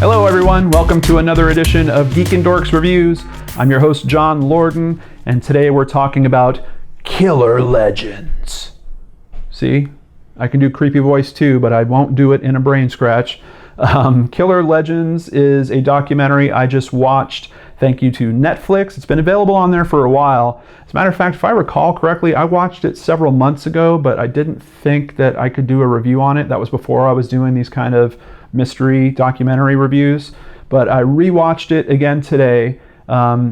Hello everyone, welcome to another edition of Geek and Dorks Reviews. I'm your host John Lorden, and today we're talking about killer legends. See, I can do creepy voice too, but I won't do it in a brain scratch. Killer Legends is a documentary I just watched. Thank you to Netflix. It's been available on there for a while. As a matter of fact, if I recall correctly, I watched it several months ago, but I didn't think that I could do a review on it. That was before I was doing these kind of mystery documentary reviews. But I rewatched it again today,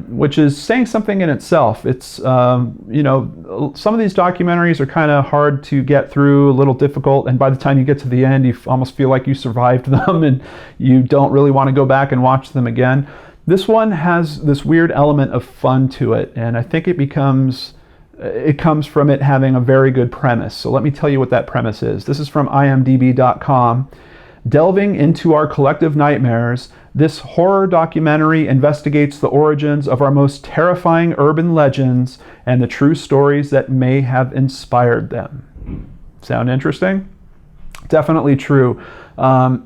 which is saying something in itself. It's, some of these documentaries are kind of hard to get through, a little difficult, and by the time you get to the end, you almost feel like you survived them and you don't really want to go back and watch them again. This one has this weird element of fun to it, and I think it comes from it having a very good premise. So let me tell you what that premise is. This is from IMDB.com. Delving into our collective nightmares, this horror documentary investigates the origins of our most terrifying urban legends and the true stories that may have inspired them. Sound interesting? Definitely true.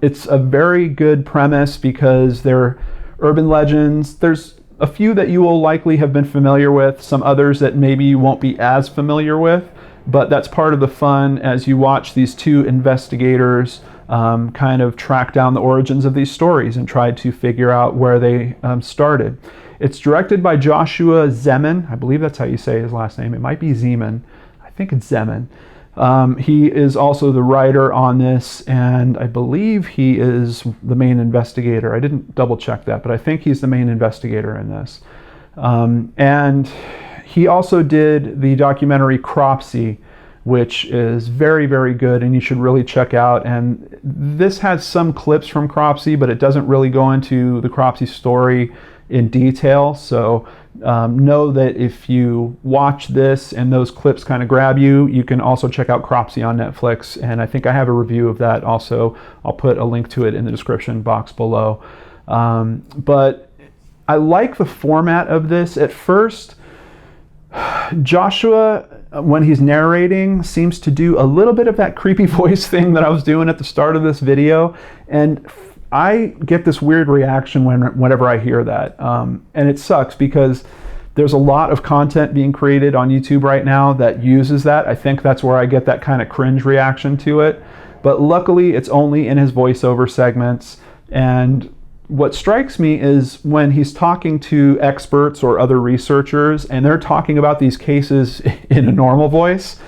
It's a very good premise because they're urban legends. There's a few that you will likely have been familiar with, some others that maybe you won't be as familiar with, but that's part of the fun as you watch these two investigators kind of track down the origins of these stories and try to figure out where they started. It's directed by Joshua Zeman. I believe that's how you say his last name. It might be Zeman. I think it's Zeman. He is also the writer on this, and I believe he is the main investigator. I didn't double check that, but I think he's the main investigator in this. And he also did the documentary Cropsey, which is very, very good and you should really check out. And this has some clips from Cropsey, but it doesn't really go into the Cropsey story in detail. So know that if you watch this and those clips kind of grab you, you can also check out Cropsey on Netflix. And I think I have a review of that also. I'll put a link to it in the description box below. But I like the format of this. At first, Joshua, when he's narrating, seems to do a little bit of that creepy voice thing that I was doing at the start of this video, and I get this weird reaction whenever I hear that, and it sucks because there's a lot of content being created on YouTube right now that uses that. I think that's where I get that kind of cringe reaction to it, but luckily it's only in his voiceover segments. And what strikes me is when he's talking to experts or other researchers and they're talking about these cases in a normal voice,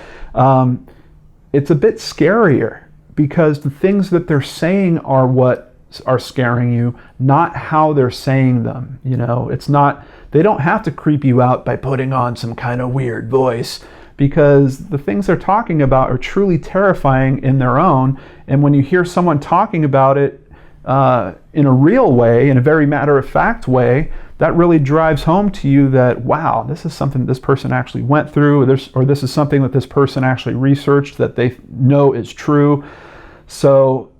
it's a bit scarier because the things that they're saying are what are scaring you, not how they're saying them. It's not, they don't have to creep you out by putting on some kind of weird voice, because the things they're talking about are truly terrifying in their own. And when you hear someone talking about it in a real way, in a very matter-of-fact way, that really drives home to you that, wow, this is something this person actually went through, or this is something that this person actually researched that they know is true. So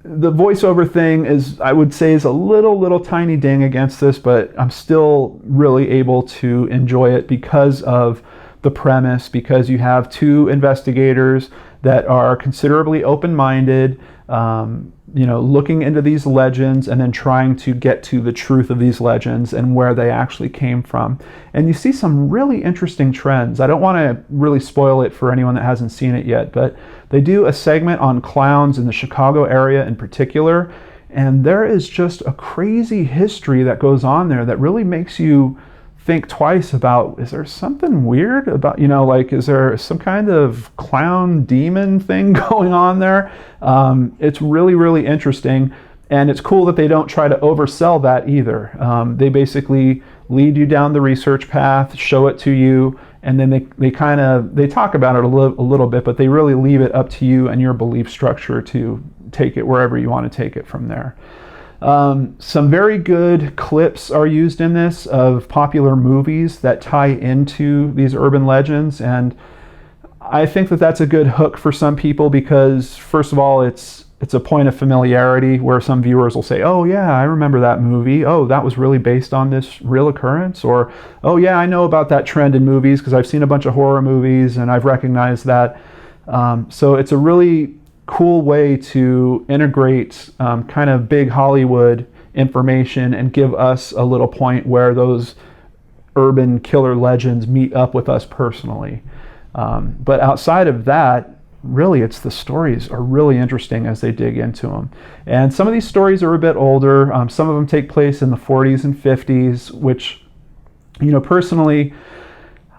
the voiceover thing is, I would say, is a little tiny ding against this, but I'm still really able to enjoy it because of the premise, because you have two investigators that are considerably open-minded, looking into these legends and then trying to get to the truth of these legends and where they actually came from. And you see some really interesting trends. I don't want to really spoil it for anyone that hasn't seen it yet, but they do a segment on clowns in the Chicago area in particular, and there is just a crazy history that goes on there that really makes you think twice about, is there something weird about, is there some kind of clown demon thing going on there? It's really, really interesting. And it's cool that they don't try to oversell that either. They basically lead you down the research path, show it to you, and then they talk about it a little bit, but they really leave it up to you and your belief structure to take it wherever you want to take it from there. Some very good clips are used in this of popular movies that tie into these urban legends, and I think that that's a good hook for some people because, first of all, it's a point of familiarity where some viewers will say, oh yeah, I remember that movie. Oh, that was really based on this real occurrence. Or, oh yeah, I know about that trend in movies because I've seen a bunch of horror movies and I've recognized that. So it's a really cool way to integrate kind of big Hollywood information and give us a little point where those urban killer legends meet up with us personally. But outside of that, really, it's the stories are really interesting as they dig into them. And some of these stories are a bit older. Some of them take place in the 40s and 50s, which, you know, personally,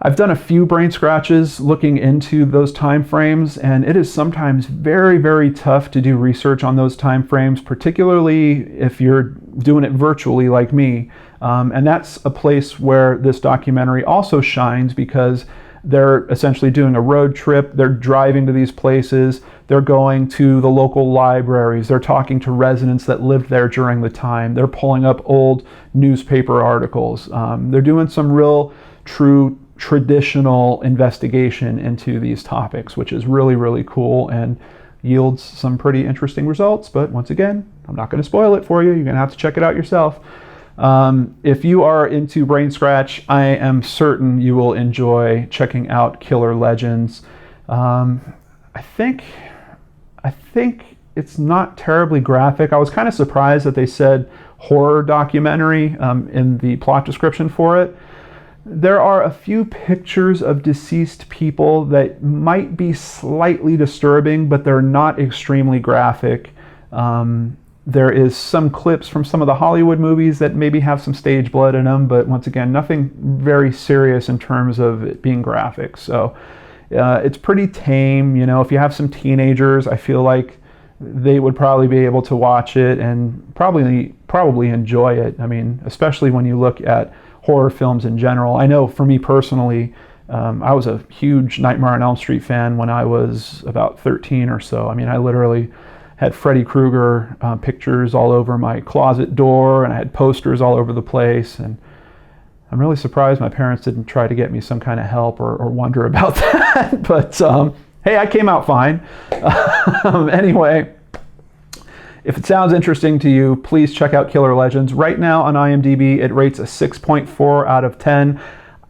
I've done a few brain scratches looking into those time frames, and it is sometimes very, very tough to do research on those time frames, particularly if you're doing it virtually like me. And that's a place where this documentary also shines, because they're essentially doing a road trip. They're driving to these places. They're going to the local libraries. They're talking to residents that lived there during the time. They're pulling up old newspaper articles. They're doing some real, true, traditional investigation into these topics, which is really, really cool and yields some pretty interesting results. But once again, I'm not going to spoil it for you. You're going to have to check it out yourself. If you are into Brain Scratch, I am certain you will enjoy checking out Killer Legends. I think it's not terribly graphic. I was kind of surprised that they said horror documentary in the plot description for it. There are a few pictures of deceased people that might be slightly disturbing, but they're not extremely graphic. There is some clips from some of the Hollywood movies that maybe have some stage blood in them, but once again, nothing very serious in terms of it being graphic. So it's pretty tame. You know, if you have some teenagers, I feel like they would probably be able to watch it and probably enjoy it. I mean, especially when you look at horror films in general. I know for me personally, I was a huge Nightmare on Elm Street fan when I was about 13 or so. I mean, I literally had Freddy Krueger pictures all over my closet door, and I had posters all over the place. And I'm really surprised my parents didn't try to get me some kind of help or wonder about that. But hey, I came out fine. Anyway, if it sounds interesting to you, please check out Killer Legends. Right now on IMDb, it rates a 6.4 out of 10.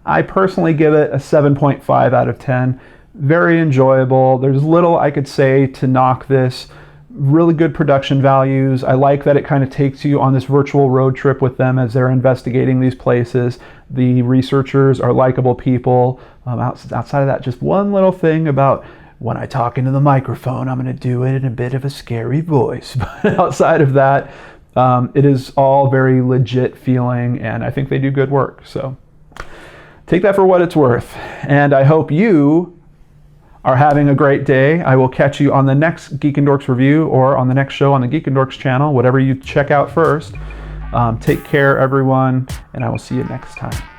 I personally give it a 7.5 out of 10. Very enjoyable. There's little I could say to knock this. Really good production values. I like that it kind of takes you on this virtual road trip with them as they're investigating these places. The researchers are likable people. Outside of that, just one little thing about when I talk into the microphone, I'm going to do it in a bit of a scary voice. But outside of that, it is all very legit feeling, and I think they do good work. So take that for what it's worth. And I hope you are having a great day. I will catch you on the next Geek and Dorks review or on the next show on the Geek and Dorks channel, whatever you check out first. Take care, everyone, and I will see you next time.